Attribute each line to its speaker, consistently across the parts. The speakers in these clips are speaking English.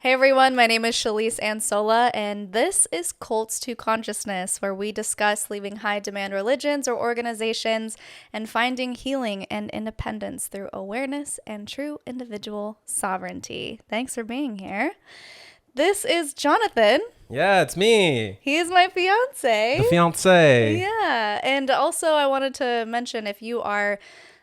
Speaker 1: Hey everyone, my name is Shalise Ansola, and this is Cults to Consciousness, where we discuss leaving high demand religions or organizations and finding healing and independence through awareness and true individual sovereignty. Thanks for being here. This is Jonathan.
Speaker 2: Yeah, it's me,
Speaker 1: He is my fiance.
Speaker 2: the fiance.
Speaker 1: Yeah, and also I wanted to mention if you are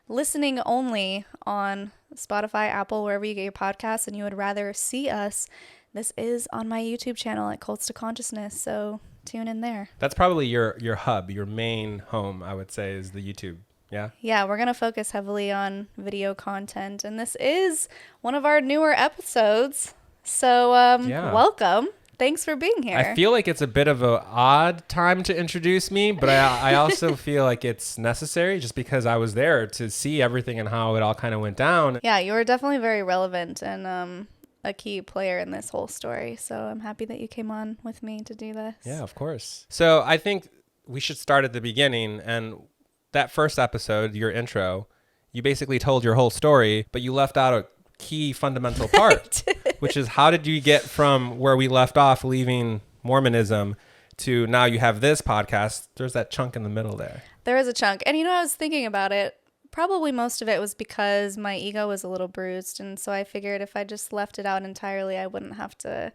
Speaker 1: listening only on Spotify, Apple, wherever you get your podcasts, and you would rather see us, this is on my YouTube channel at Cults to Consciousness, so tune in there.
Speaker 2: That's probably your hub, your main home, I would say, is the YouTube. Yeah?
Speaker 1: Yeah, we're going to focus heavily on video content, and this is one of our newer episodes, so welcome. Thanks for being here.
Speaker 2: I feel like it's a bit of an odd time to introduce me, but I also feel like it's necessary just because I was there to see everything and how it all kind of went down.
Speaker 1: Yeah, you were definitely very relevant and a key player in this whole story. So I'm happy that you came on with me to do this.
Speaker 2: Yeah, of course. So I think we should start at the beginning. And that first episode, your intro, you basically told your whole story, but you left out a key fundamental part, which is how did you get from where we left off leaving Mormonism to now you have this podcast? There's that chunk in the middle there.
Speaker 1: There is a chunk. And I was thinking about it. Probably most of it was because my ego was a little bruised. And so I figured if I just left it out entirely, I wouldn't have to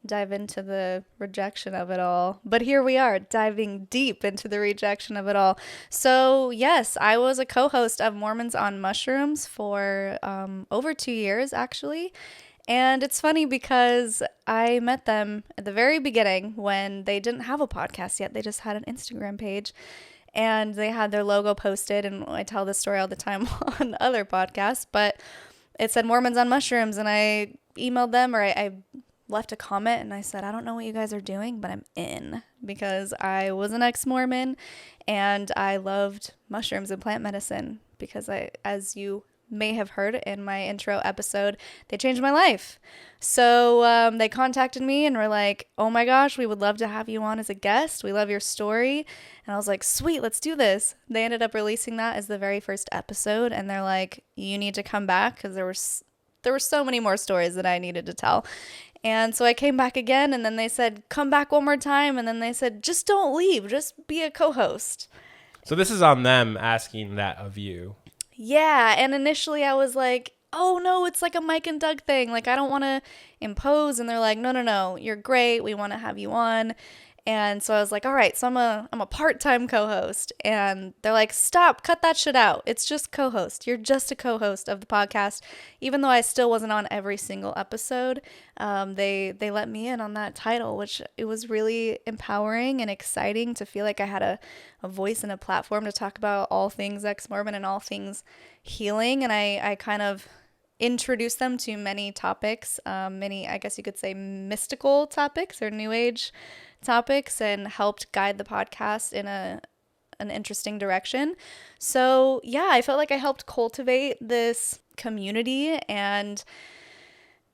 Speaker 1: dive into the rejection of it all. But here we are, diving deep into the rejection of it all. So yes, I was a co-host of Mormons on Mushrooms for over 2 years, actually. And it's funny because I met them at the very beginning when they didn't have a podcast yet. They just had an Instagram page. And they had their logo posted, and I tell this story all the time on other podcasts, but it said Mormons on Mushrooms, and I emailed them, or I left a comment, and I said, I don't know what you guys are doing, but I'm in, because I was an ex-Mormon, and I loved mushrooms and plant medicine, because as you may have heard in my intro episode, they changed my life. So they contacted me and were like, oh my gosh, we would love to have you on as a guest. We love your story. And I was like, sweet, let's do this. They ended up releasing that as the very first episode. And they're like, you need to come back because there were so many more stories that I needed to tell. And so I came back again, and then they said, come back one more time. And then they said, just don't leave. Just be a co-host.
Speaker 2: So this is on them asking that of you.
Speaker 1: Yeah, and initially I was like, oh no, it's like a Mike and Doug thing. Like, I don't want to impose. And they're like, no, you're great. We want to have you on. And so I was like, all right, so I'm a part-time co-host. And they're like, stop, cut that shit out. It's just co-host. You're just a co-host of the podcast. Even though I still wasn't on every single episode, they let me in on that title, which it was really empowering and exciting to feel like I had a voice and a platform to talk about all things ex-Mormon and all things healing. And I kind of introduced them to many topics, many, I guess you could say, mystical topics or New Age topics, and helped guide the podcast in an interesting direction. So yeah, I felt like I helped cultivate this community, and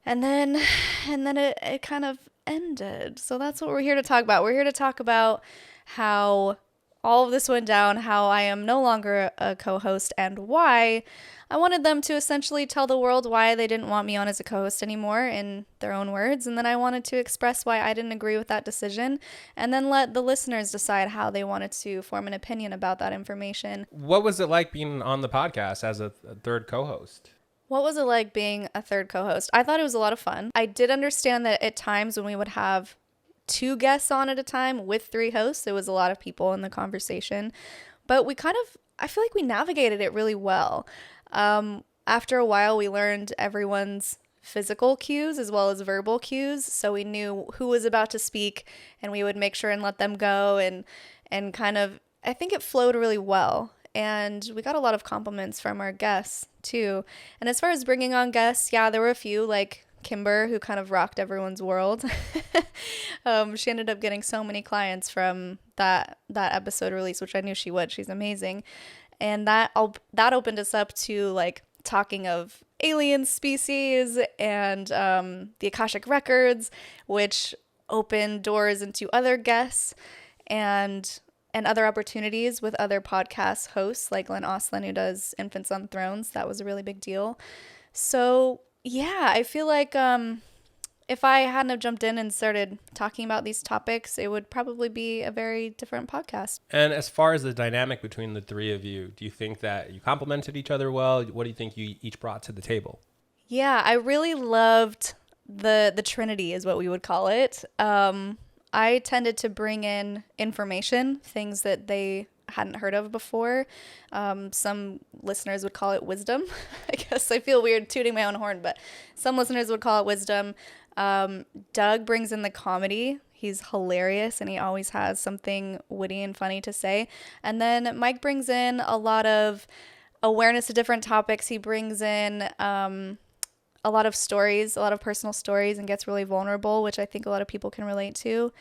Speaker 1: then it kind of ended. So that's what we're here to talk about. We're here to talk about how all of this went down, how I am no longer a co-host, and why. I wanted them to essentially tell the world why they didn't want me on as a co-host anymore in their own words. And then I wanted to express why I didn't agree with that decision, and then let the listeners decide how they wanted to form an opinion about that information.
Speaker 2: What was it like being on the podcast as a third co-host?
Speaker 1: What was it like being a third co-host? I thought it was a lot of fun. I did understand that at times when we would have 2 guests on at a time with 3 hosts, it was a lot of people in the conversation. But I feel like we navigated it really well. After a while, we learned everyone's physical cues as well as verbal cues. So we knew who was about to speak, and we would make sure and let them go, and kind of, I think it flowed really well. And we got a lot of compliments from our guests too. And as far as bringing on guests, yeah, there were a few, like Kimber, who kind of rocked everyone's world. She ended up getting so many clients from that episode release, which I knew she would. She's amazing. And that opened us up to like talking of alien species and the Akashic Records, which opened doors into other guests and other opportunities with other podcast hosts like Glenn Ostlund, who does Infants on Thrones. That was a really big deal. So yeah, I feel like if I hadn't have jumped in and started talking about these topics, it would probably be a very different podcast.
Speaker 2: And as far as the dynamic between the three of you, do you think that you complemented each other well? What do you think you each brought to the table?
Speaker 1: Yeah, I really loved the Trinity is what we would call it. I tended to bring in information, things that they hadn't heard of before. Some listeners would call it wisdom. I guess I feel weird tooting my own horn, but some listeners would call it wisdom. Doug brings in the comedy. He's hilarious and he always has something witty and funny to say. And then Mike brings in a lot of awareness to different topics. He brings in a lot of stories, a lot of personal stories, and gets really vulnerable, which I think a lot of people can relate to.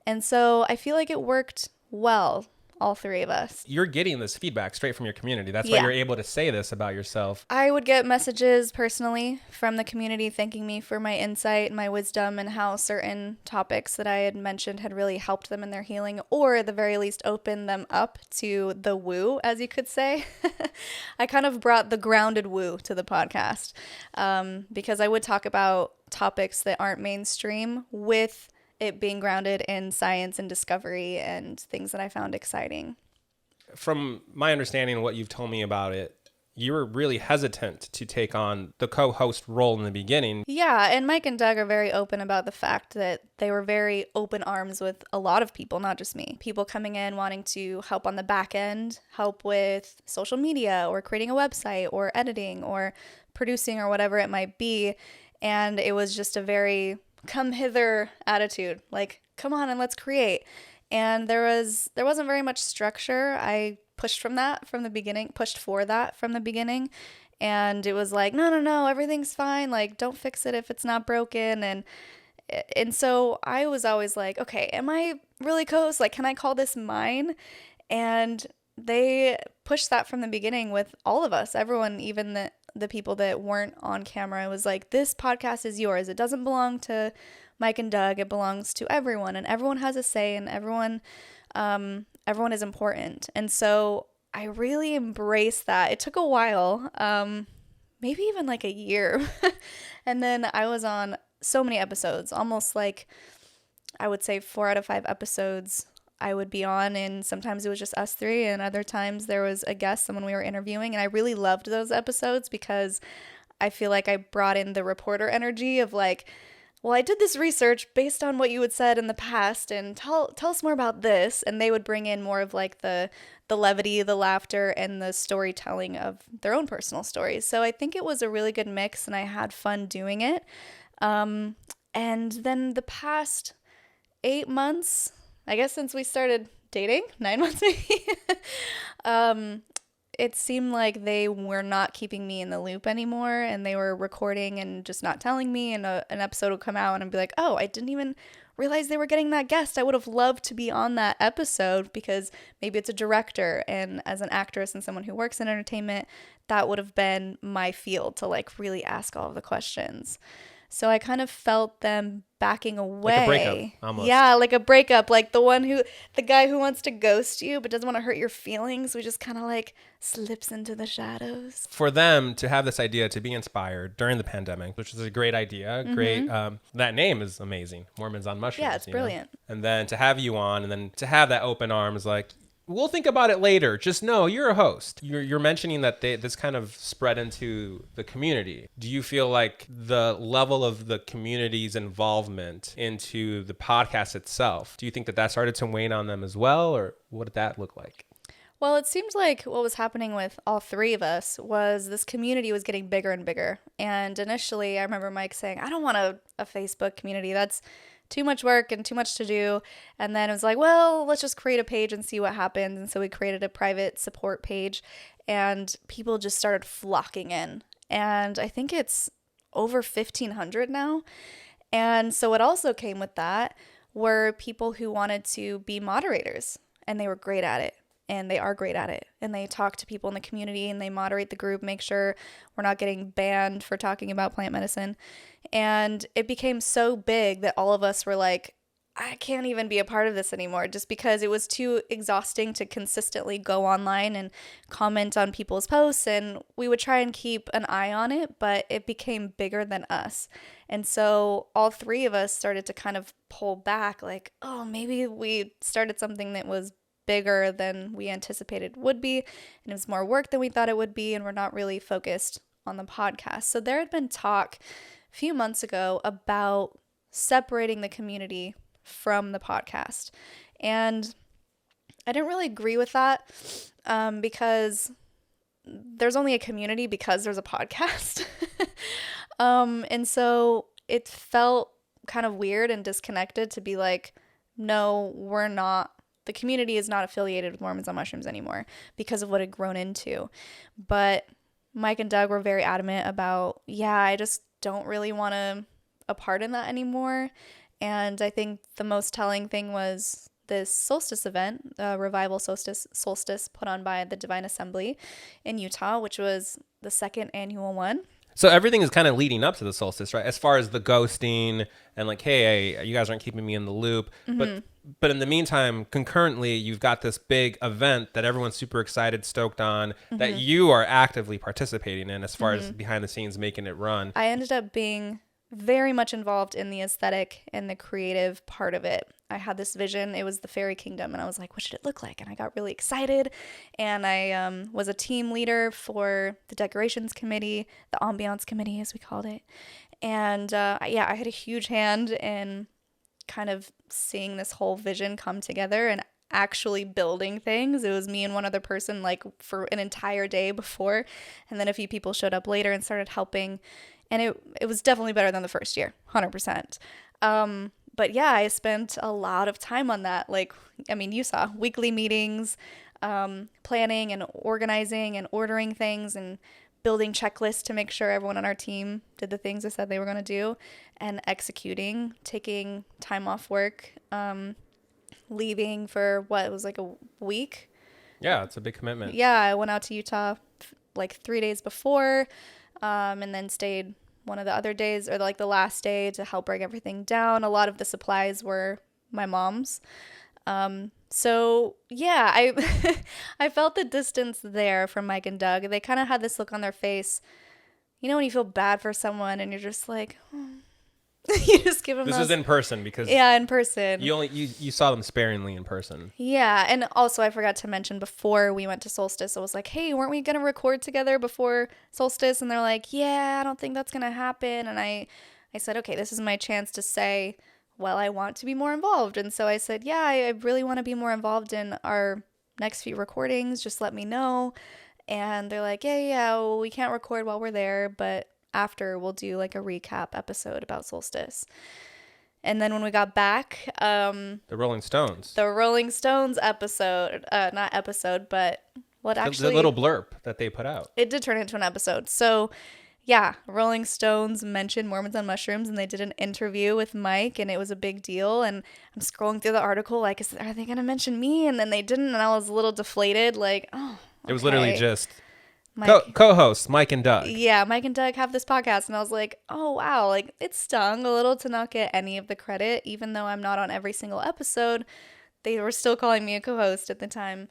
Speaker 1: And so I feel like it worked well, all three of us.
Speaker 2: You're getting this feedback straight from your community. That's why you're able to say this about yourself.
Speaker 1: I would get messages personally from the community thanking me for my insight and my wisdom and how certain topics that I had mentioned had really helped them in their healing, or at the very least opened them up to the woo, as you could say. I kind of brought the grounded woo to the podcast because I would talk about topics that aren't mainstream with it being grounded in science and discovery and things that I found exciting.
Speaker 2: From my understanding of what you've told me about it, you were really hesitant to take on the co-host role in the beginning.
Speaker 1: Yeah, and Mike and Doug are very open about the fact that they were very open arms with a lot of people, not just me. People coming in wanting to help on the back end, help with social media or creating a website or editing or producing or whatever it might be. And it was just a very come hither attitude, like come on and let's create. And there wasn't very much structure. I pushed for that from the beginning, and it was like no, everything's fine, like don't fix it if it's not broken. And so I was always like, okay, am I really co-host? Like, can I call this mine? And they pushed that from the beginning with all of us, everyone, even the people that weren't on camera. It was like, this podcast is yours. It doesn't belong to Mike and Doug. It belongs to everyone, and everyone has a say, and everyone is important. And so I really embraced that. It took a while, maybe even like a year. And then I was on so many episodes, almost like I would say 4 out of 5 episodes I would be on, and sometimes it was just us three, and other times there was a guest, someone we were interviewing, and I really loved those episodes because I feel like I brought in the reporter energy of like, well, I did this research based on what you had said in the past, and tell us more about this. And they would bring in more of like the levity, the laughter, and the storytelling of their own personal stories. So I think it was a really good mix, and I had fun doing it. And then the past 8 months, I guess since we started dating, 9 months maybe, it seemed like they were not keeping me in the loop anymore, and they were recording and just not telling me, and an episode would come out and I'd be like, oh, I didn't even realize they were getting that guest. I would have loved to be on that episode, because maybe it's a director, and as an actress and someone who works in entertainment, that would have been my field to like really ask all of the questions. So I kind of felt them backing away.
Speaker 2: Like a breakup, almost.
Speaker 1: Yeah, like a breakup. Like the guy who wants to ghost you but doesn't want to hurt your feelings, who just kind of like slips into the shadows.
Speaker 2: For them to have this idea to be inspired during the pandemic, which is a great idea. Mm-hmm. Great. That name is amazing. Mormons on Mushrooms.
Speaker 1: Yeah, it's brilliant.
Speaker 2: And then to have you on, and then to have that open arms, like, we'll think about it later. Just know you're a host. You're mentioning that this kind of spread into the community. Do you feel like the level of the community's involvement into the podcast itself, do you think that started to wane on them as well, or what did that look like?
Speaker 1: Well, it seems like what was happening with all three of us was this community was getting bigger and bigger. And initially, I remember Mike saying, I don't want a Facebook community. That's too much work and too much to do. And then it was like, well, let's just create a page and see what happens. And so we created a private support page, and people just started flocking in. And I think it's over 1,500 now. And so what also came with that were people who wanted to be moderators, and they were great at it. And they are great at it. And they talk to people in the community, and they moderate the group, make sure we're not getting banned for talking about plant medicine. And it became so big that all of us were like, I can't even be a part of this anymore, just because it was too exhausting to consistently go online and comment on people's posts. And we would try and keep an eye on it, but it became bigger than us. And so all three of us started to kind of pull back, like, oh, maybe we started something that was bigger than we anticipated would be, and it was more work than we thought it would be, and we're not really focused on the podcast. So there had been talk a few months ago about separating the community from the podcast. And I didn't really agree with that because there's only a community because there's a podcast. And so it felt kind of weird and disconnected to be like, no, we're not. The community is not affiliated with Mormons on Mushrooms anymore because of what it had grown into. But Mike and Doug were very adamant about, yeah, I just don't really want a part in that anymore. And I think the most telling thing was this solstice event, Revival Solstice put on by the Divine Assembly in Utah, which was the second annual one.
Speaker 2: So everything is kind of leading up to the solstice, right? As far as the ghosting and like, hey, you guys aren't keeping me in the loop.
Speaker 1: Mm-hmm.
Speaker 2: But in the meantime, concurrently, you've got this big event that everyone's super excited, stoked on, that you are actively participating in as far as behind the scenes making it run.
Speaker 1: I ended up being very much involved in the aesthetic and the creative part of it. I had this vision. It was the fairy kingdom, and I was like, what should it look like? And I got really excited, and I was a team leader for the decorations committee, the ambiance committee, as we called it. And I had a huge hand in kind of seeing this whole vision come together and actually building things. It was me and one other person like for an entire day before, and then a few people showed up later and started helping. And it was definitely better than the first year, 100%. But yeah, I spent a lot of time on that. Like, I mean, you saw weekly meetings, planning and organizing and ordering things and building checklists to make sure everyone on our team did the things I said they were going to do, and executing, taking time off work, leaving for what was like a week.
Speaker 2: Yeah, it's a big commitment.
Speaker 1: Yeah, I went out to Utah like 3 days before. And then stayed one of the other days, or like the last day, to help break everything down. A lot of the supplies were my mom's. So yeah, I felt the distance there from Mike and Doug. They kind of had this look on their face, you know, when you feel bad for someone and you're just like, you just give them.
Speaker 2: This was in person because
Speaker 1: in person.
Speaker 2: You saw them sparingly in person.
Speaker 1: Yeah, and also I forgot to mention before we went to Solstice, I was like, hey, weren't we gonna record together before Solstice? And they're like, yeah, I don't think that's gonna happen. And I said, okay, this is my chance to say, well, I want to be more involved. And so I said, yeah, I really want to be more involved in our next few recordings. Just let me know. And they're like, yeah, well, we can't record while we're there, but after we'll do like a recap episode about Solstice. And then when we got back,
Speaker 2: the Rolling Stones
Speaker 1: episode, not episode, but what actually,
Speaker 2: the little blurb that they put out,
Speaker 1: it did turn into an episode. So yeah, Rolling Stones mentioned Mormons on Mushrooms, and they did an interview with Mike, and it was a big deal. And I'm scrolling through the article like, are they going to mention me? And then they didn't, and I was a little deflated, like, oh, okay.
Speaker 2: It was literally just co-hosts Mike and Doug.
Speaker 1: Yeah, Mike and Doug have this podcast, and I was like, oh wow, like it stung a little to not get any of the credit, even though I'm not on every single episode. They were still calling me a co-host at the time,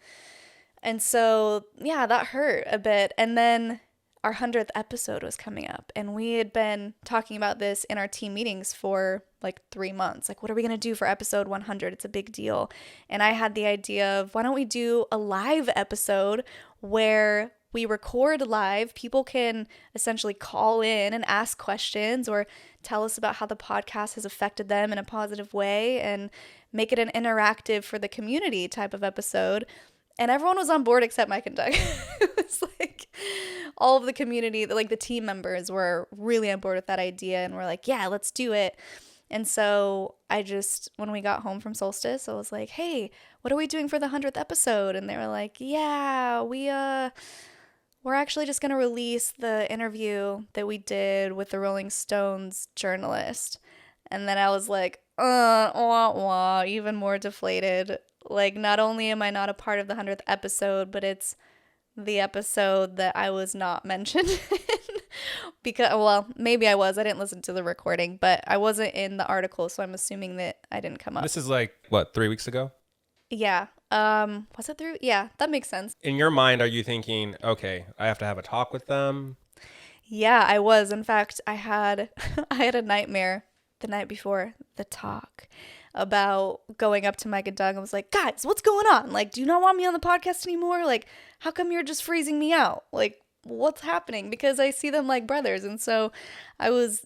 Speaker 1: and so yeah, that hurt a bit. And then our 100th episode was coming up, and we had been talking about this in our team meetings for like 3 months. Like, what are we gonna do for episode 100? It's a big deal. And I had the idea of, why don't we do a live episode where we record live. People can essentially call in and ask questions or tell us about how the podcast has affected them in a positive way, and make it an interactive for the community type of episode. And everyone was on board except Mike and Doug. It was like all of the community, like the team members, were really on board with that idea, and we're like, yeah, let's do it. And so when we got home from Solstice, I was like, hey, what are we doing for the 100th episode? And they were like, yeah, we're actually just going to release the interview that we did with the Rolling Stones journalist. And then I was like, even more deflated. Like, not only am I not a part of the 100th episode, but it's the episode that I was not mentioned in. Because, well, maybe I was. I didn't listen to the recording, but I wasn't in the article, so I'm assuming that I didn't come up.
Speaker 2: This is like, what, 3 weeks ago?
Speaker 1: Yeah. Was it through? Yeah, that makes sense.
Speaker 2: In your mind, are you thinking, okay, I have to have a talk with them?
Speaker 1: Yeah, I was. In fact, I had I had a nightmare the night before the talk about going up to Mike and Doug. I was like, guys, what's going on? Like, do you not want me on the podcast anymore? Like, how come you're just freezing me out? Like, what's happening? Because I see them like brothers. And so I was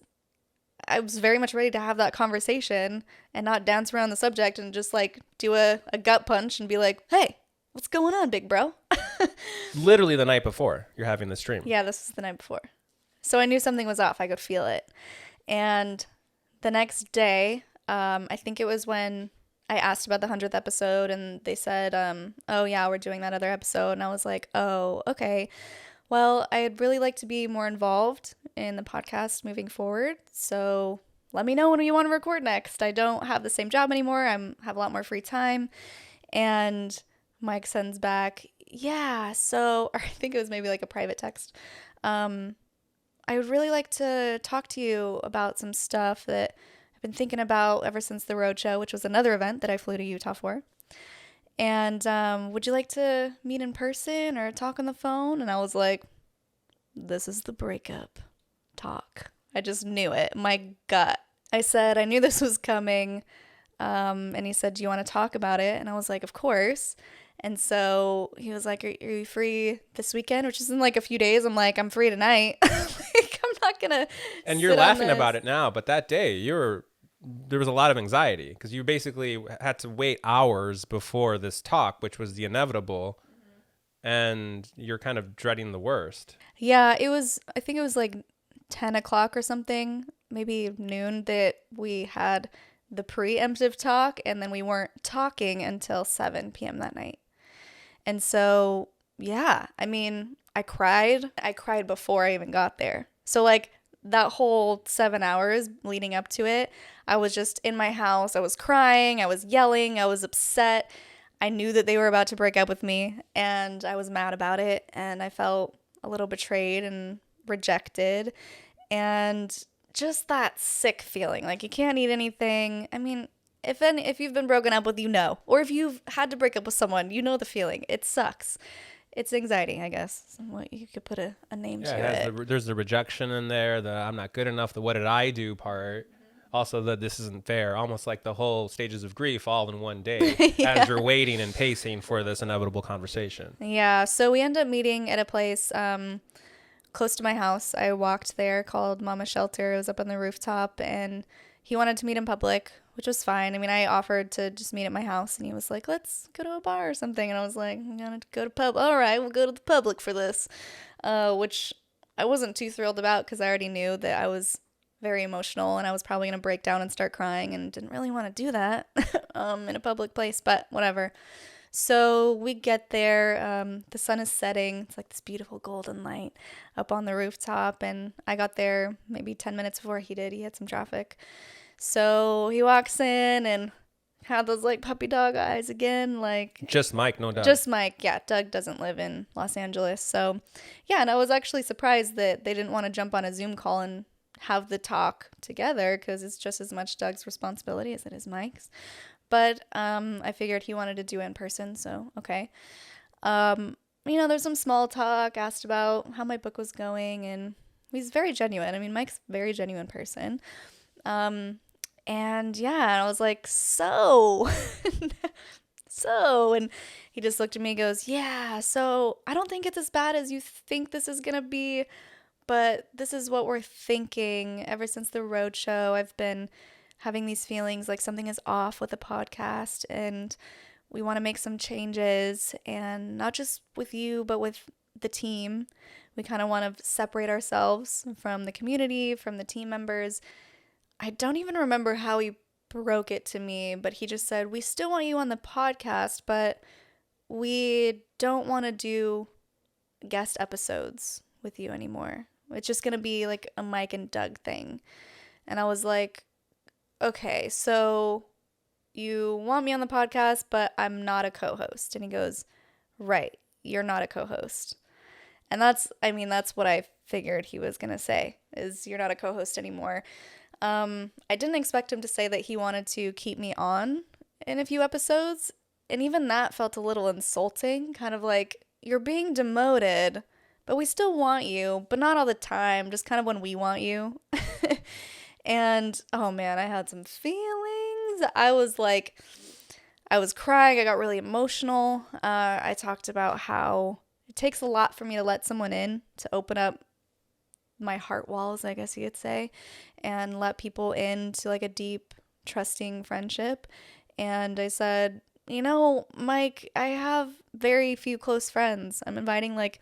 Speaker 1: very much ready to have that conversation and not dance around the subject and just like do a gut punch and be like, hey, what's going on, big bro?
Speaker 2: Literally the night before you're having the stream.
Speaker 1: Yeah, this was the night before. So I knew something was off. I could feel it. And the next day, I think it was when I asked about the 100th episode and they said, oh yeah, we're doing that other episode. And I was like, oh, okay. Well, I'd really like to be more involved in the podcast moving forward. So let me know when you want to record next. I don't have the same job anymore. Have a lot more free time. And Mike sends back, yeah, so, or I think it was maybe like a private text. I would really like to talk to you about some stuff that I've been thinking about ever since the roadshow, which was another event that I flew to Utah for. And would you like to meet in person or talk on the phone? And I was like, this is the breakup talk. I just knew it. My gut. I said, I knew this was coming. And he said, do you want to talk about it? And I was like, of course. And so he was like, are you free this weekend? Which is in like a few days. I'm like, I'm free tonight. Like, I'm not going to.
Speaker 2: And you're laughing about it now, but that day there was a lot of anxiety because you basically had to wait hours before this talk, which was the inevitable. And you're kind of dreading the worst.
Speaker 1: Yeah, I think it was like 10 o'clock or something, maybe noon, that we had the preemptive talk, and then we weren't talking until 7 p.m. that night. And so, yeah, I mean, I cried. I cried before I even got there. So like that whole 7 hours leading up to it, I was just in my house. I was crying. I was yelling. I was upset. I knew that they were about to break up with me, and I was mad about it, and I felt a little betrayed and rejected, and just that sick feeling, like you can't eat anything. I mean, if you've been broken up with, you know, or if you've had to break up with someone, you know the feeling. It sucks. It's anxiety, I guess. What you could put a name to it.
Speaker 2: There's the rejection in there, the I'm not good enough, the what did I do part. Also, that this isn't fair, almost like the whole stages of grief all in one day as you're waiting and pacing for this inevitable conversation.
Speaker 1: Yeah, so we end up meeting at a place close to my house. I walked there, called Mama Shelter. It was up on the rooftop, and he wanted to meet in public, which was fine. I mean, I offered to just meet at my house, and he was like, let's go to a bar or something. And I was like, I'm going to go to pub. All right, we'll go to the public for this, which I wasn't too thrilled about because I already knew that I was very emotional and I was probably going to break down and start crying and didn't really want to do that in a public place, but whatever. So we get there. The sun is setting. It's like this beautiful golden light up on the rooftop. And I got there maybe 10 minutes before he did. He had some traffic. So he walks in and had those like puppy dog eyes again. Like
Speaker 2: just Mike, no Doug.
Speaker 1: Just Mike. Yeah. Doug doesn't live in Los Angeles. So yeah. And I was actually surprised that they didn't want to jump on a Zoom call and have the talk together because it's just as much Doug's responsibility as it is Mike's. But I figured he wanted to do it in person, so okay. There's some small talk, asked about how my book was going, and he's very genuine. I mean, Mike's a very genuine person. And yeah, I was like, so, and he just looked at me and goes, yeah, so I don't think it's as bad as you think this is going to be, but this is what we're thinking. Ever since the roadshow, I've been having these feelings like something is off with the podcast, and we want to make some changes, and not just with you, but with the team. We kind of want to separate ourselves from the community, from the team members. I don't even remember how he broke it to me, but he just said, we still want you on the podcast, but we don't want to do guest episodes with you anymore. It's just going to be like a Mike and Doug thing. And I was like, okay, so you want me on the podcast, but I'm not a co-host. And he goes, right, you're not a co-host. And that's what I figured he was going to say, is you're not a co-host anymore. I didn't expect him to say that he wanted to keep me on in a few episodes. And even that felt a little insulting, kind of like, you're being demoted, but we still want you, but not all the time, just kind of when we want you. And oh man, I had some feelings. I was crying. I got really emotional. I talked about how it takes a lot for me to let someone in, to open up my heart walls, I guess you could say, and let people into like a deep, trusting friendship. And I said, Mike, I have very few close friends. I'm inviting like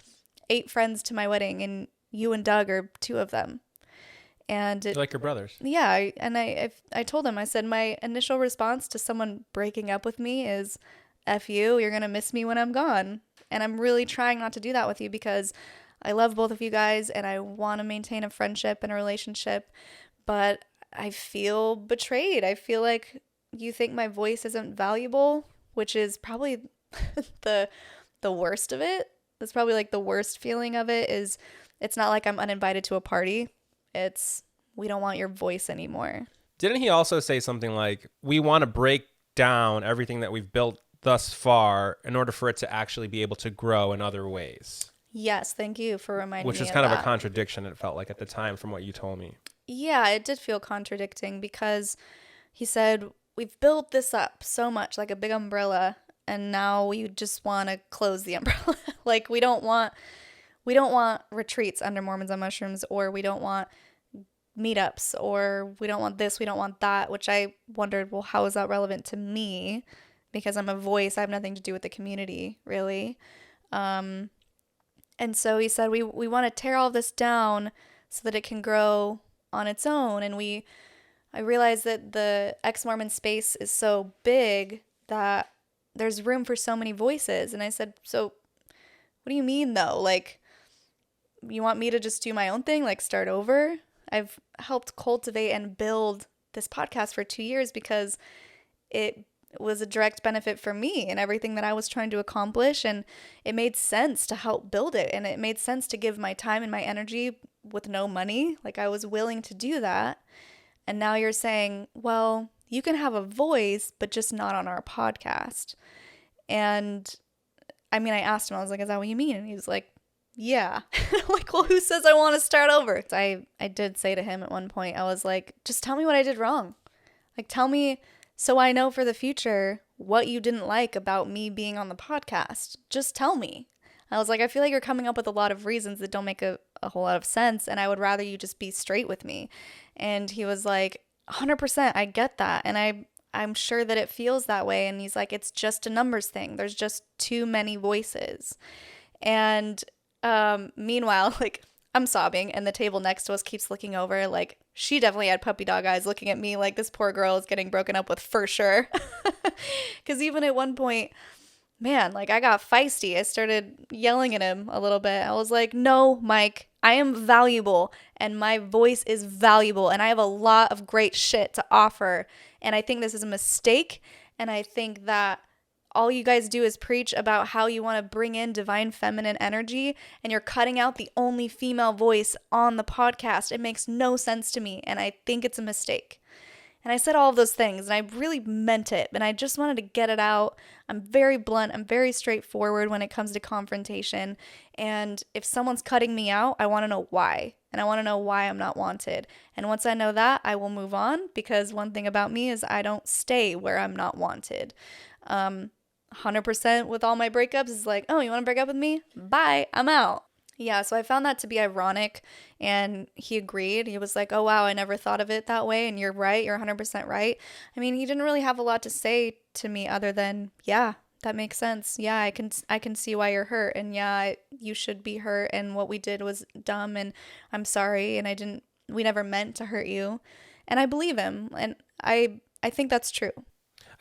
Speaker 1: 8 friends to my wedding, and you and Doug are 2 of them. And
Speaker 2: You're like your brothers.
Speaker 1: Yeah, I told him, I said, my initial response to someone breaking up with me is, F you, you're going to miss me when I'm gone. And I'm really trying not to do that with you, because I love both of you guys and I want to maintain a friendship and a relationship, but I feel betrayed. I feel like you think my voice isn't valuable, which is probably the worst of it. That's probably like the worst feeling of it. Is it's not like I'm uninvited to a party. It's, we don't want your voice anymore.
Speaker 2: Didn't he also say something like, we want to break down everything that we've built thus far in order for it to actually be able to grow in other ways?
Speaker 1: Yes, thank you for reminding me of that.
Speaker 2: Which was kind of a contradiction, it felt like at the time, from what you told me.
Speaker 1: Yeah, it did feel contradicting, because he said, we've built this up so much, like a big umbrella, and now we just want to close the umbrella. Like, we don't want retreats under Mormons on Mushrooms, or we don't want meetups, or we don't want this, we don't want that, which I wondered, well, how is that relevant to me? Because I'm a voice, I have nothing to do with the community, really. And so he said, we want to tear all of this down so that it can grow on its own. And I realized that the ex-Mormon space is so big that there's room for so many voices. And I said, so what do you mean though? Like, you want me to just do my own thing, like start over? I've helped cultivate and build this podcast for 2 years because it was a direct benefit for me and everything that I was trying to accomplish. And it made sense to help build it. And it made sense to give my time and my energy with no money. Like, I was willing to do that. And now you're saying, well, you can have a voice, but just not on our podcast. And I mean, I asked him, I was like, is that what you mean? And he was like, yeah. I'm like, well, who says I want to start over? I did say to him at one point, I was like, just tell me what I did wrong. Like, tell me, so I know for the future what you didn't like about me being on the podcast. Just tell me. I was like, I feel like you're coming up with a lot of reasons that don't make a whole lot of sense, and I would rather you just be straight with me. And he was like, 100%, I get that. And I'm sure that it feels that way. And he's like, it's just a numbers thing. There's just too many voices. And meanwhile, like, I'm sobbing, and the table next to us keeps looking over. Like, she definitely had puppy dog eyes looking at me like this poor girl is getting broken up with for sure. Because even at one point, man, like, I got feisty. I started yelling at him a little bit. I was like, no, Mike, I am valuable, and my voice is valuable, and I have a lot of great shit to offer. And I think this is a mistake. And I think that all you guys do is preach about how you want to bring in divine feminine energy, and you're cutting out the only female voice on the podcast. It makes no sense to me, and I think it's a mistake. And I said all of those things, and I really meant it, and I just wanted to get it out. I'm very blunt. I'm very straightforward when it comes to confrontation. And if someone's cutting me out, I want to know why. And I want to know why I'm not wanted. And once I know that, I will move on, because one thing about me is I don't stay where I'm not wanted. 100% with all my breakups is like, oh, you want to break up with me? Bye, I'm out. Yeah, so I found that to be ironic, and he agreed. He was like, oh, wow, I never thought of it that way, and you're right, you're 100% right. I mean, he didn't really have a lot to say to me other than, yeah, that makes sense. Yeah, I can see why you're hurt, and yeah, you should be hurt, and what we did was dumb, and I'm sorry, and we never meant to hurt you. And I believe him, and I think that's true.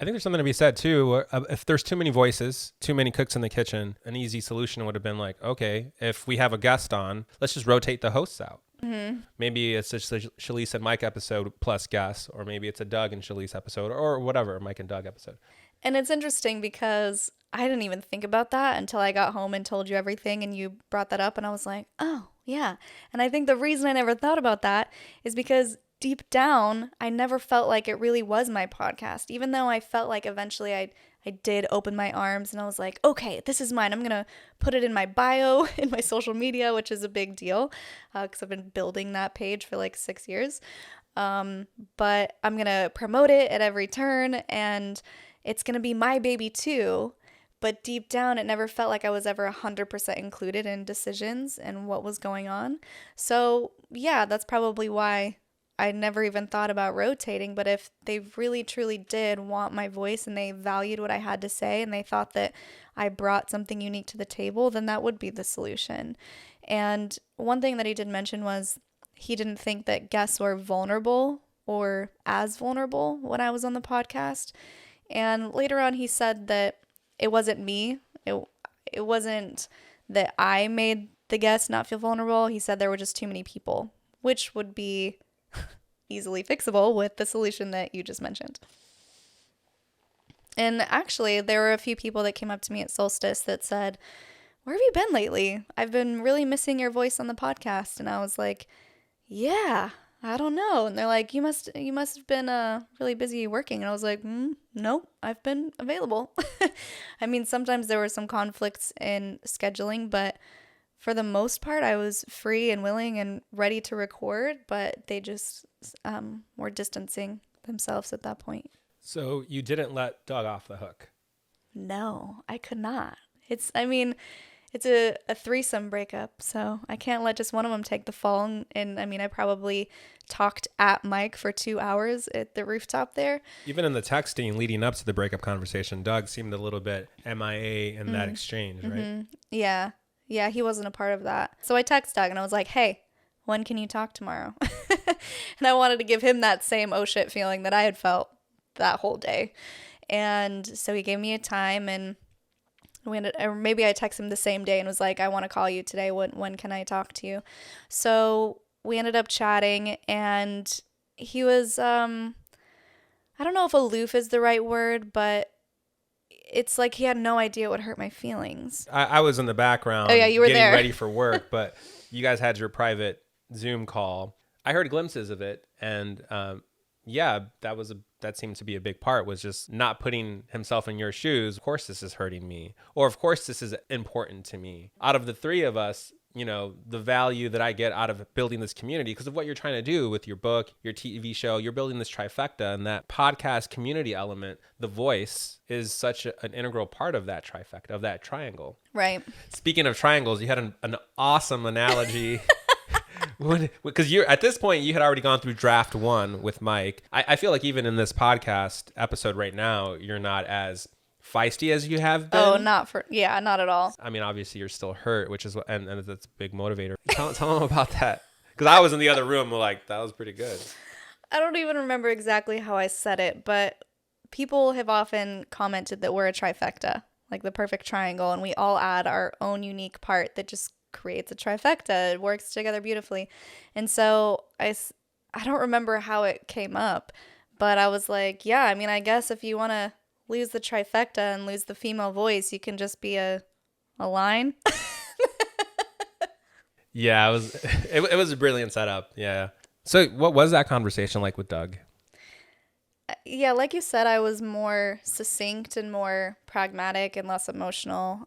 Speaker 2: I think there's something to be said too. If there's too many voices, too many cooks in the kitchen, an easy solution would have been like, okay, if we have a guest on, let's just rotate the hosts out. Maybe it's a Shalise and Mike episode plus guests, or maybe it's a Doug and Shalise episode, or whatever, Mike and Doug episode.
Speaker 1: And it's interesting because I didn't even think about that until I got home and told you everything and you brought that up and I was like, oh, yeah. And I think the reason I never thought about that is because deep down, I never felt like it really was my podcast, even though I felt like eventually I did open my arms and I was like, okay, this is mine. I'm going to put it in my bio, in my social media, which is a big deal because I've been building that page for like 6 years. But I'm going to promote it at every turn and it's going to be my baby too. But deep down, it never felt like I was ever 100% included in decisions and what was going on. So yeah, that's probably why I never even thought about rotating. But if they really truly did want my voice and they valued what I had to say and they thought that I brought something unique to the table, then that would be the solution. And one thing that he did mention was he didn't think that guests were vulnerable or as vulnerable when I was on the podcast. And later on, he said that it wasn't me. It wasn't that I made the guests not feel vulnerable. He said there were just too many people, which would be easily fixable with the solution that you just mentioned. And actually, there were a few people that came up to me at Solstice that said, where have you been lately? I've been really missing your voice on the podcast. And I was like, yeah, I don't know. And they're like, you must have been really busy working. And I was like, nope, I've been available. I mean, sometimes there were some conflicts in scheduling, but for the most part, I was free and willing and ready to record, but they just were distancing themselves at that point.
Speaker 2: So you didn't let Doug off the hook?
Speaker 1: No, I could not. It's a threesome breakup, so I can't let just one of them take the fall. And I mean, I probably talked at Mike for 2 hours at the rooftop there.
Speaker 2: Even in the texting leading up to the breakup conversation, Doug seemed a little bit MIA in that exchange, right?
Speaker 1: Yeah. Yeah, he wasn't a part of that. So I texted Doug and I was like, hey, when can you talk tomorrow? And I wanted to give him that same oh shit feeling that I had felt that whole day. And so he gave me a time and or maybe I texted him the same day and was like, I want to call you today. When can I talk to you? So we ended up chatting and he was, I don't know if aloof is the right word, but it's like he had no idea what hurt my feelings.
Speaker 2: I was in the background.
Speaker 1: Oh yeah, you were
Speaker 2: getting
Speaker 1: there.
Speaker 2: ready for work, but you guys had your private Zoom call. I heard glimpses of it, and yeah, that seemed to be a big part, was just not putting himself in your shoes. Of course this is hurting me, or of course this is important to me. Out of the three of us, you know, the value that I get out of building this community, because of what you're trying to do with your book, your TV show, you're building this trifecta, and that podcast community element, the voice, is such an integral part of that trifecta, of that triangle.
Speaker 1: Right.
Speaker 2: Speaking of triangles, you had an awesome analogy. Because you're at this point, you had already gone through draft one with Mike. I feel like even in this podcast episode right now, you're not as feisty as you have been.
Speaker 1: Oh, not at all.
Speaker 2: I mean, obviously you're still hurt, which is what, and that's a big motivator. Tell them about that, because I was in the other room, like, that was pretty good.
Speaker 1: I don't even remember exactly how I said it, but people have often commented that we're a trifecta, like the perfect triangle, and we all add our own unique part that just creates a trifecta. It works together beautifully. And so I don't remember how it came up, but I was like, yeah, I mean, I guess if you want to lose the trifecta and lose the female voice, you can just be a line.
Speaker 2: Yeah, it was a brilliant setup. Yeah. So what was that conversation like with Doug?
Speaker 1: Yeah, like you said, I was more succinct and more pragmatic and less emotional.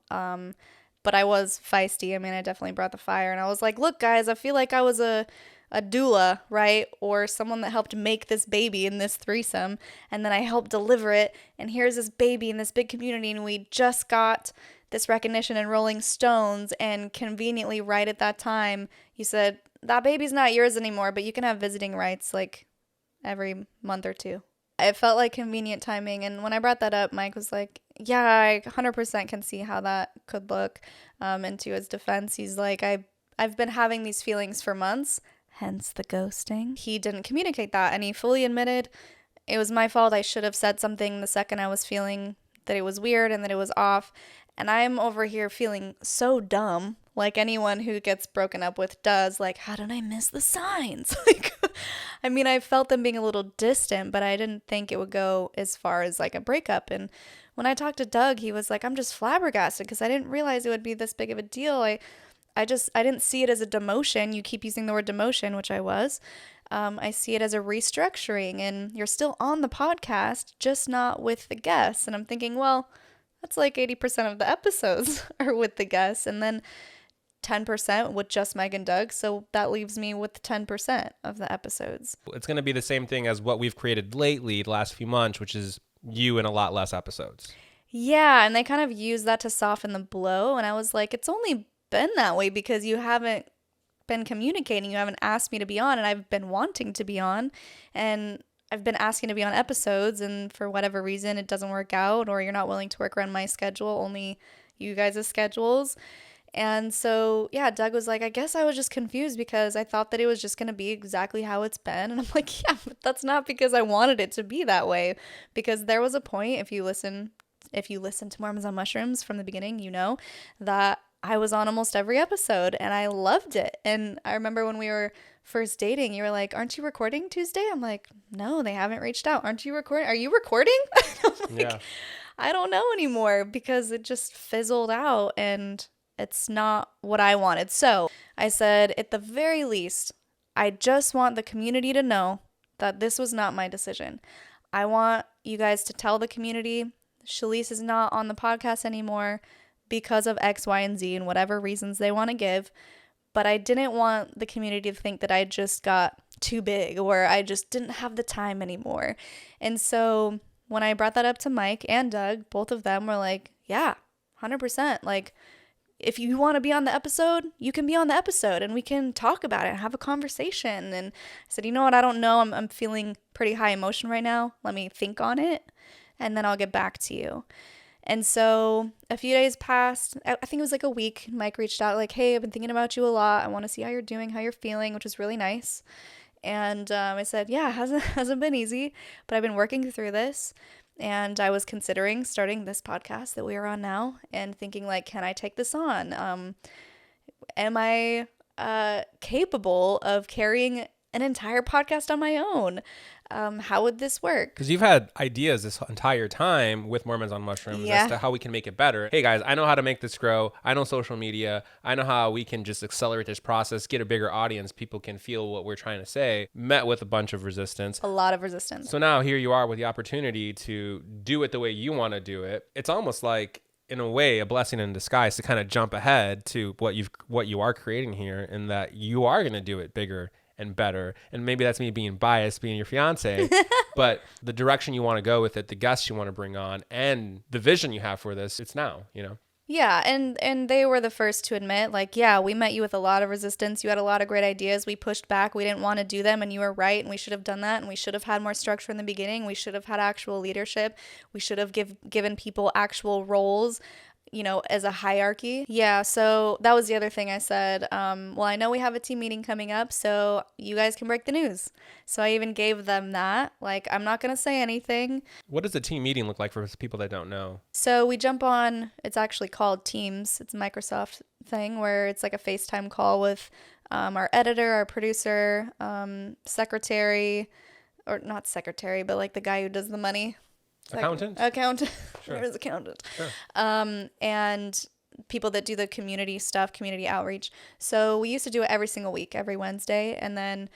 Speaker 1: But I was feisty. I mean, I definitely brought the fire. And I was like, look, guys, I feel like I was a doula, right? Or someone that helped make this baby in this threesome. And then I helped deliver it. And here's this baby in this big community. And we just got this recognition in Rolling Stones. And conveniently, right at that time, you said, that baby's not yours anymore, but you can have visiting rights like every month or two. It felt like convenient timing. And when I brought that up, Mike was like, yeah, I 100% can see how that could look. And to his defense, he's like, I've been having these feelings for months, hence the ghosting. He didn't communicate that, and he fully admitted it was my fault. I should have said something the second I was feeling that it was weird and that it was off. And I'm over here feeling so dumb, like anyone who gets broken up with does, like, how did I miss the signs? Like, I mean, I felt them being a little distant, but I didn't think it would go as far as like a breakup. And when I talked to Doug, he was like, I'm just flabbergasted because I didn't realize it would be this big of a deal. I didn't see it as a demotion. You keep using the word demotion, which I was. I see it as a restructuring, and you're still on the podcast, just not with the guests. And I'm thinking, well, that's like 80% of the episodes are with the guests, and then 10% with just Mike and Doug. So that leaves me with 10% of the episodes.
Speaker 2: It's going to be the same thing as what we've created lately the last few months, which is you in a lot less episodes.
Speaker 1: Yeah, and they kind of use that to soften the blow. And I was like, it's only been that way because you haven't been communicating. You haven't asked me to be on, and I've been wanting to be on. And I've been asking to be on episodes, and for whatever reason, it doesn't work out, or you're not willing to work around my schedule, only you guys' schedules. And so, yeah, Doug was like, I guess I was just confused because I thought that it was just going to be exactly how it's been. And I'm like, yeah, but that's not because I wanted it to be that way. Because there was a point, if you listen to Mormons on Mushrooms from the beginning, you know that I was on almost every episode and I loved it. And I remember when we were first dating, you were like, aren't you recording Tuesday? I'm like, no, they haven't reached out. Aren't you recording? Are you recording? I'm like,
Speaker 2: Yeah.
Speaker 1: I don't know anymore because it just fizzled out and it's not what I wanted. So I said, at the very least, I just want the community to know that this was not my decision. I want you guys to tell the community Shalise is not on the podcast anymore because of X, Y, and Z and whatever reasons they want to give. But I didn't want the community to think that I just got too big or I just didn't have the time anymore. And so when I brought that up to Mike and Doug, both of them were like, yeah, 100%. Like, if you want to be on the episode, you can be on the episode and we can talk about it and have a conversation. And I said, you know what? I don't know. I'm feeling pretty high emotion right now. Let me think on it and then I'll get back to you. And so a few days passed. I think it was like a week. Mike reached out like, hey, I've been thinking about you a lot. I want to see how you're doing, how you're feeling, which was really nice. And I said, yeah, it hasn't been easy, but I've been working through this. And I was considering starting this podcast that we are on now and thinking like, can I take this on? Am I capable of carrying an entire podcast on my own? How would this work?
Speaker 2: Because you've had ideas this entire time with Mormons on Mushrooms as to how we can make it better. Hey guys, I know how to make this grow. I know social media. I know how we can just accelerate this process, get a bigger audience. People can feel what we're trying to say. Met with a bunch of resistance.
Speaker 1: A lot of resistance.
Speaker 2: So now here you are with the opportunity to do it the way you want to do it. It's almost like, in a way, a blessing in disguise to kind of jump ahead to what you are creating here, and that you are going to do it bigger and better. And maybe that's me being biased, being your fiance, but the direction you want to go with it, the guests you want to bring on, and the vision you have for this, it's now, you know?
Speaker 1: Yeah, and they were the first to admit, like, yeah, we met you with a lot of resistance. You had a lot of great ideas. We pushed back. We didn't want to do them, and you were right, and we should have done that, and we should have had more structure in the beginning. We should have had actual leadership. We should have given people actual roles, you know, as a hierarchy. Yeah, so that was the other thing I said. Well, I know we have a team meeting coming up, so you guys can break the news. So I even gave them that. Like, I'm not going to say anything.
Speaker 2: What does a team meeting look like for people that don't know?
Speaker 1: So we jump on, it's actually called Teams. It's a Microsoft thing where it's like a FaceTime call with our editor, our producer, secretary, or not secretary, but like the guy who does the money.
Speaker 2: Accountant?
Speaker 1: Sure. There's accountant.
Speaker 2: Sure.
Speaker 1: And people that do the community stuff, community outreach. So we used to do it every single week, every Wednesday. And then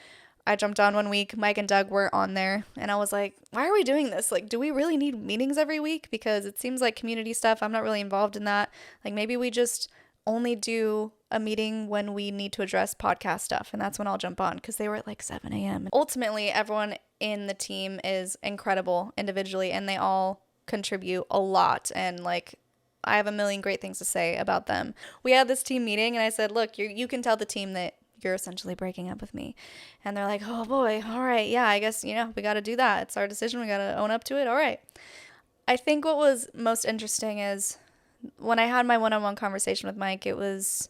Speaker 1: I jumped on one week. Mike and Doug were on there. And I was like, why are we doing this? Like, do we really need meetings every week? Because it seems like community stuff, I'm not really involved in that. Like, maybe we just only do a meeting when we need to address podcast stuff. And that's when I'll jump on, because they were at like 7 a.m. Ultimately, everyone in the team is incredible individually, and they all contribute a lot. And like, I have a million great things to say about them. We had this team meeting and I said, look, you can tell the team that you're essentially breaking up with me. And they're like, oh boy, all right, yeah, I guess, you know, we got to do that. It's our decision. We got to own up to it. All right. I think what was most interesting is when I had my one-on-one conversation with Mike, he was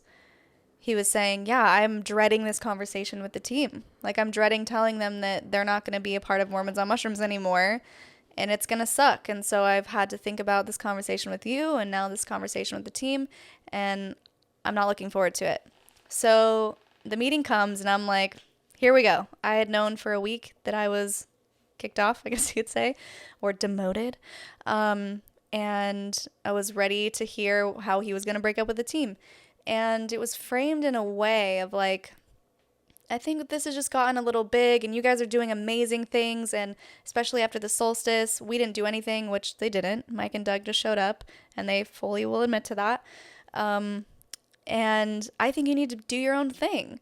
Speaker 1: saying, yeah, I'm dreading this conversation with the team. Like, I'm dreading telling them that they're not going to be a part of Mormons on Mushrooms anymore, and it's going to suck. And so I've had to think about this conversation with you and now this conversation with the team. And I'm not looking forward to it. So the meeting comes and I'm like, here we go. I had known for a week that I was kicked off, I guess you could say, or demoted. And I was ready to hear how he was going to break up with the team. And it was framed in a way of like, I think this has just gotten a little big and you guys are doing amazing things. And especially after the solstice, we didn't do anything, which they didn't. Mike and Doug just showed up and they fully will admit to that. And I think you need to do your own thing.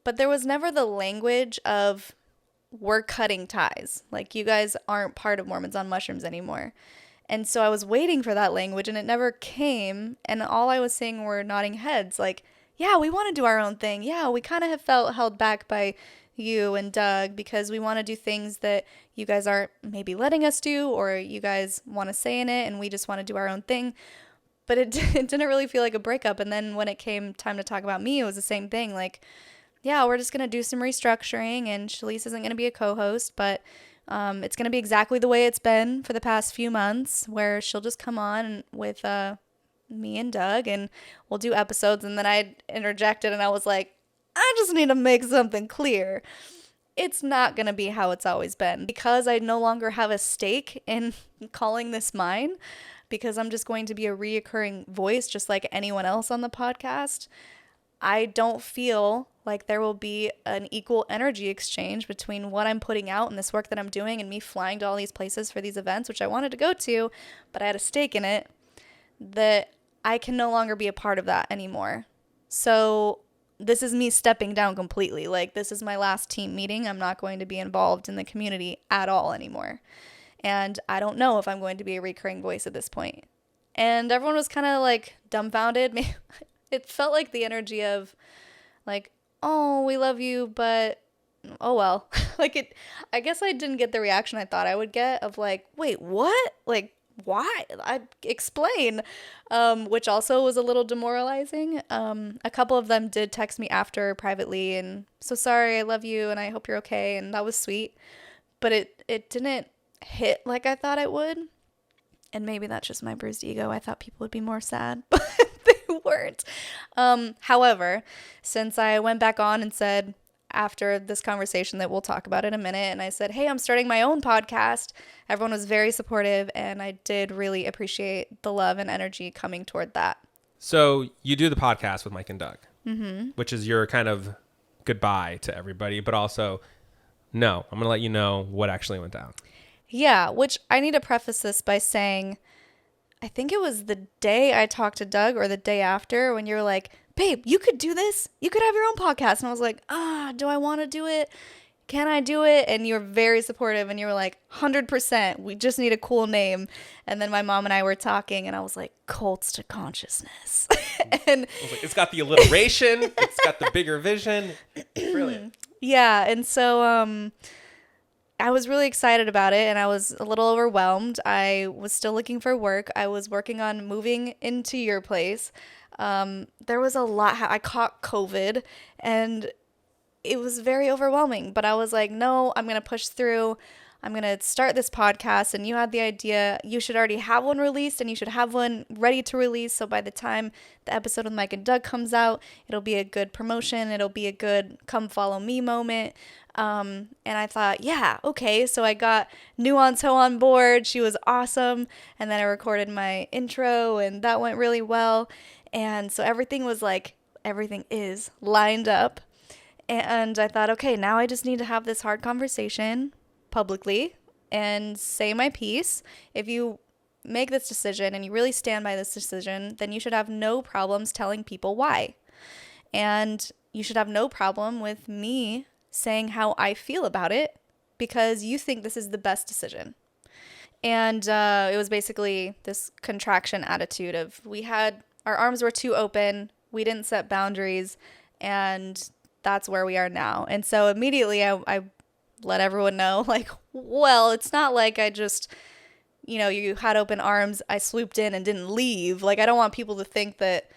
Speaker 1: But there was never the language of we're cutting ties. Like you guys aren't part of Mormons on Mushrooms anymore. And so I was waiting for that language and it never came. And all I was saying were nodding heads like, yeah, we want to do our own thing. Yeah, we kind of have felt held back by you and Doug because we want to do things that you guys aren't maybe letting us do or you guys want to say in it and we just want to do our own thing. But it didn't really feel like a breakup. And then when it came time to talk about me, it was the same thing. Like, yeah, we're just going to do some restructuring and Shalise isn't going to be a co-host, but it's going to be exactly the way it's been for the past few months where she'll just come on with me and Doug and we'll do episodes. And then I interjected and I was like, I just need to make something clear. It's not going to be how it's always been because I no longer have a stake in calling this mine because I'm just going to be a reoccurring voice just like anyone else on the podcast. I don't feel like there will be an equal energy exchange between what I'm putting out and this work that I'm doing and me flying to all these places for these events, which I wanted to go to, but I had a stake in it, that I can no longer be a part of that anymore. So this is me stepping down completely. Like this is my last team meeting. I'm not going to be involved in the community at all anymore. And I don't know if I'm going to be a recurring voice at this point. And everyone was kind of like dumbfounded. It felt like the energy of like, oh, we love you, but oh well. I guess I didn't get the reaction I thought I would get of like, wait, what? Like, why? I explain, which also was a little demoralizing. A couple of them did text me after privately and so sorry, I love you and I hope you're okay. And that was sweet, but it didn't hit like I thought it would. And maybe that's just my bruised ego. I thought people would be more sad, but they weren't. However, since I went back on and said after this conversation that we'll talk about in a minute, and I said, hey, I'm starting my own podcast, everyone was very supportive, and I did really appreciate the love and energy coming toward that.
Speaker 2: So you do the podcast with Mike and Doug,
Speaker 1: mm-hmm.
Speaker 2: which is your kind of goodbye to everybody, but also, no, I'm going to let you know what actually went down.
Speaker 1: Yeah, which I need to preface this by saying, I think it was the day I talked to Doug or the day after when you were like, babe, you could do this. You could have your own podcast. And I was like, do I want to do it? Can I do it? And you were very supportive and you were like, 100%. We just need a cool name. And then my mom and I were talking and I was like, Cults to Consciousness. And
Speaker 2: I was like, it's got the alliteration. It's got the bigger vision. Brilliant.
Speaker 1: Yeah. And so, I was really excited about it and I was a little overwhelmed. I was still looking for work. I was working on moving into your place. There was a lot. I caught COVID and it was very overwhelming, but I was like, no, I'm going to push through. I'm going to start this podcast. And you had the idea you should already have one released and you should have one ready to release. So by the time the episode with Mike and Doug comes out, it'll be a good promotion. It'll be a good come follow me moment. And I thought, yeah, okay. So I got Nuance Ho on board. She was awesome. And then I recorded my intro and that went really well. And so everything is lined up. And I thought, okay, now I just need to have this hard conversation publicly and say my piece. If you make this decision and you really stand by this decision, then you should have no problems telling people why. And you should have no problem with me saying how I feel about it because you think this is the best decision. And it was basically this contraction attitude of our arms were too open, we didn't set boundaries, and that's where we are now. And so immediately I let everyone know, like, well, it's not like I just, you had open arms, I swooped in and didn't leave. Like, I don't want people to think that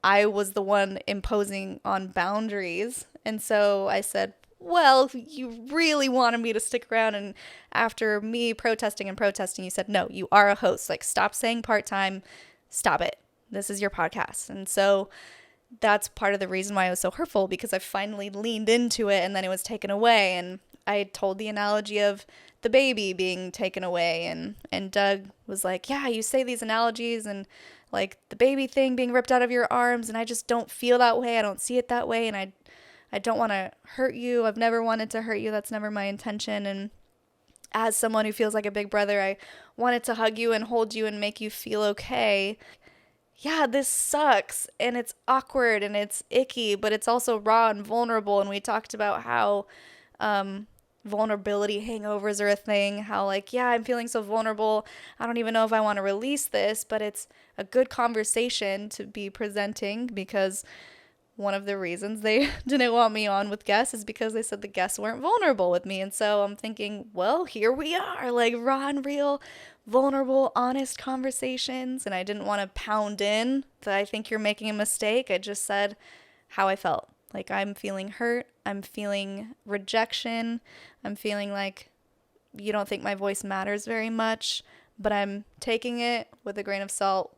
Speaker 1: I was the one imposing on boundaries. And so I said, well, if you really wanted me to stick around, and after me protesting, you said, no, you are a host. Like, stop saying part-time. Stop it. This is your podcast. And so that's part of the reason why it was so hurtful, because I finally leaned into it and then it was taken away. And I told the analogy of the baby being taken away, and Doug was like, yeah, you say these analogies and like the baby thing being ripped out of your arms, and I just don't feel that way. I don't see it that way, and I don't want to hurt you. I've never wanted to hurt you. That's never my intention. And as someone who feels like a big brother, I wanted to hug you and hold you and make you feel okay. Yeah, this sucks and it's awkward and it's icky, but it's also raw and vulnerable. And we talked about how vulnerability hangovers are a thing, how like, yeah, I'm feeling so vulnerable. I don't even know if I want to release this, but it's a good conversation to be presenting, because one of the reasons they didn't want me on with guests is because they said the guests weren't vulnerable with me. And so I'm thinking, well, here we are, like raw and real, vulnerable, honest conversations. And I didn't want to pound in that I think you're making a mistake. I just said how I felt. Like, I'm feeling hurt. I'm feeling rejection. I'm feeling like you don't think my voice matters very much, but I'm taking it with a grain of salt.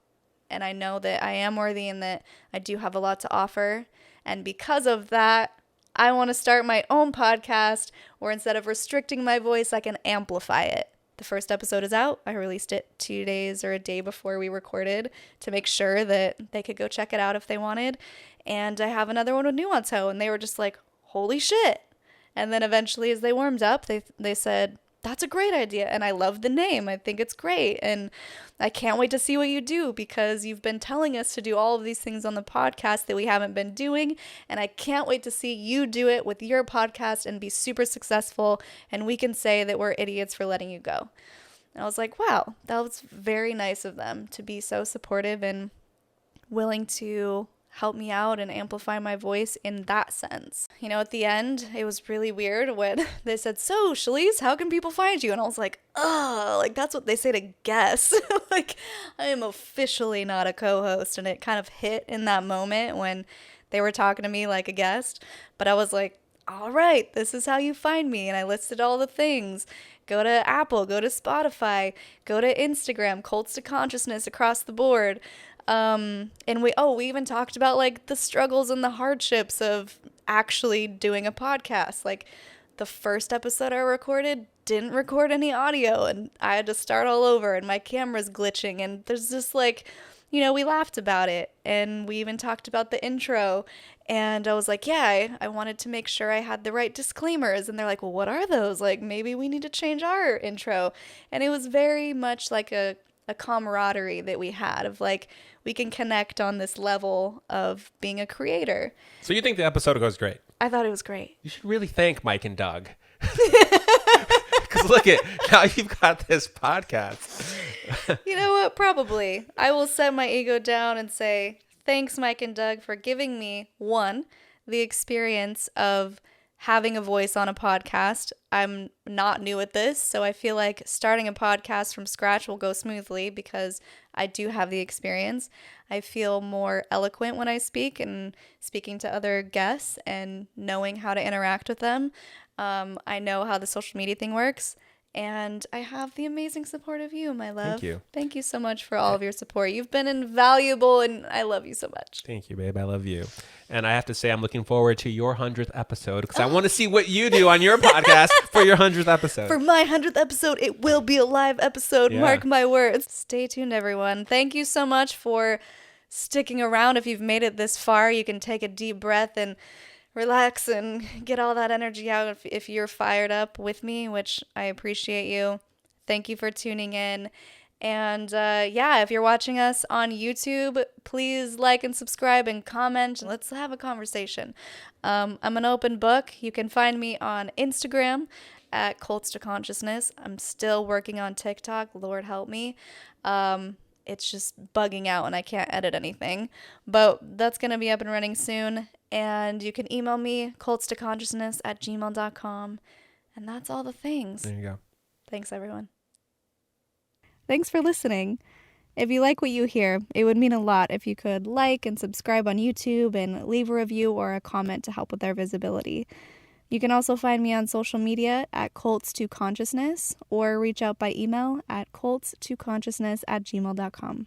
Speaker 1: And I know that I am worthy and that I do have a lot to offer. And because of that, I want to start my own podcast where instead of restricting my voice, I can amplify it. The first episode is out. I released it 2 days or a day before we recorded to make sure that they could go check it out if they wanted. And I have another one with Nuance Ho, and they were just like, holy shit. And then eventually, as they warmed up, they said, that's a great idea. And I love the name. I think it's great. And I can't wait to see what you do, because you've been telling us to do all of these things on the podcast that we haven't been doing. And I can't wait to see you do it with your podcast and be super successful. And we can say that we're idiots for letting you go. And I was like, wow, that was very nice of them to be so supportive and willing to help me out and amplify my voice in that sense. You know, at the end, it was really weird when they said, so, Shalise, how can people find you? And I was like, oh, like that's what they say to guests. Like, I am officially not a co-host. And it kind of hit in that moment when they were talking to me like a guest. But I was like, all right, this is how you find me. And I listed all the things. Go to Apple, go to Spotify, go to Instagram, Cults to Consciousness across the board. And we even talked about like the struggles and the hardships of actually doing a podcast. Like, the first episode I recorded didn't record any audio, and I had to start all over, and my camera's glitching, and there's just like, you know, we laughed about it, and we even talked about the intro, and I was like, yeah, I wanted to make sure I had the right disclaimers, and they're like, well, what are those? Like, maybe we need to change our intro. And it was very much like a camaraderie that we had of like, we can connect on this level of being a creator.
Speaker 2: So you think the episode goes great?
Speaker 1: I thought it was great.
Speaker 2: You should really thank Mike and Doug. Because look at, now you've got this podcast.
Speaker 1: You know what? Probably. I will set my ego down and say, thanks, Mike and Doug, for giving me, one, the experience of having a voice on a podcast. I'm not new at this, so I feel like starting a podcast from scratch will go smoothly because I do have the experience. I feel more eloquent when I speak and speaking to other guests and knowing how to interact with them. I know how the social media thing works. And I have the amazing support of you, my love.
Speaker 2: Thank you.
Speaker 1: Thank you so much for all of your support. You've been invaluable, and I love you so much.
Speaker 2: Thank you, babe. I love you. And I have to say, I'm looking forward to your 100th episode because I want to see what you do on your podcast for your 100th episode.
Speaker 1: For my 100th episode, it will be a live episode.
Speaker 2: Yeah.
Speaker 1: Mark my words. Stay tuned, everyone. Thank you so much for sticking around. If you've made it this far, you can take a deep breath and relax and get all that energy out if you're fired up with me, which I appreciate you. Thank you for tuning in. And if you're watching us on YouTube, please like and subscribe and comment. Let's have a conversation. I'm an open book. You can find me on Instagram at Cults to Consciousness. I'm still working on TikTok. Lord help me. It's just bugging out and I can't edit anything. But that's going to be up and running soon. And you can email me, cultstoconsciousness@gmail.com. And that's all the things.
Speaker 2: There you go.
Speaker 1: Thanks, everyone. Thanks for listening. If you like what you hear, it would mean a lot if you could like and subscribe on YouTube and leave a review or a comment to help with our visibility. You can also find me on social media at Cults2Consciousness or reach out by email at cultstoconsciousness@gmail.com.